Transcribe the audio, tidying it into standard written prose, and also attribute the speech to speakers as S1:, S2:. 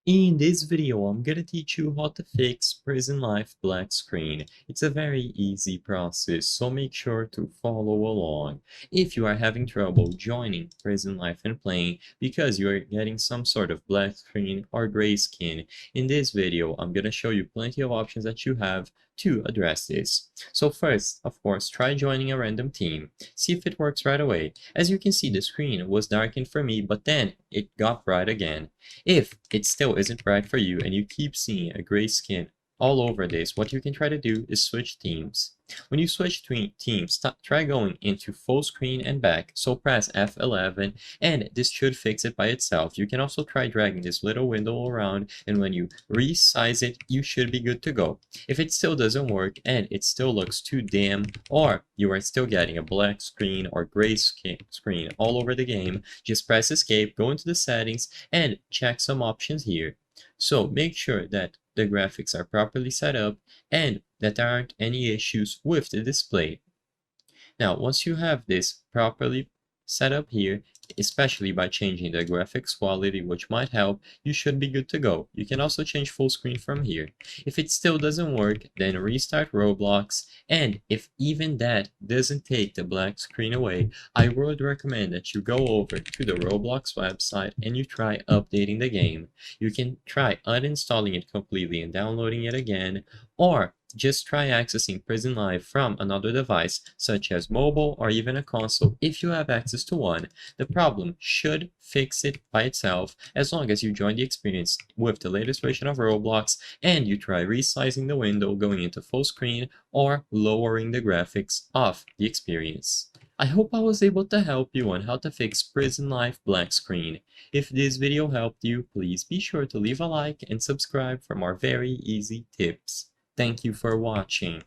S1: In this video, I'm gonna teach you how to fix Prison Life black screen. It's a very easy process, so make sure to follow along. If you are having trouble joining Prison Life and playing because you are getting some sort of black screen or gray skin, in this video, I'm gonna show you plenty of options that you have to address this. So first, of course, try joining a random team. See if it works right away. As you can see, the screen was darkened for me, but then it got bright again. If it still isn't right for you and you keep seeing a gray skin all over this, what you can try to do is switch teams. When you switch between teams, try going into full screen and back, so press F11 and this should fix it by itself. You can also try dragging this little window around, and when you resize it, you should be good to go. If it still doesn't work and it still looks too dim, or you are still getting a black screen or gray screen all over the game, just press escape, go into the settings, and check some options here. So make sure that the graphics are properly set up and that there aren't any issues with the display. Now, once you have this properly set up here, especially by changing the graphics quality, which might help, you should be good to go. You can also change full screen from here. If it still doesn't work, then restart Roblox, and if even that doesn't take the black screen away, I would recommend that you go over to the Roblox website and you try updating the game. You can try uninstalling it completely and downloading it again, or just try accessing Prison Live from another device, such as mobile or even a console if you have access to one. The problem should fix it by itself as long as you join the experience with the latest version of Roblox and you try resizing the window, going into full screen, or lowering the graphics of the experience. I hope I was able to help you on how to fix Prison Life black screen. If this video helped you, please be sure to leave a like and subscribe for more very easy tips. Thank you for watching.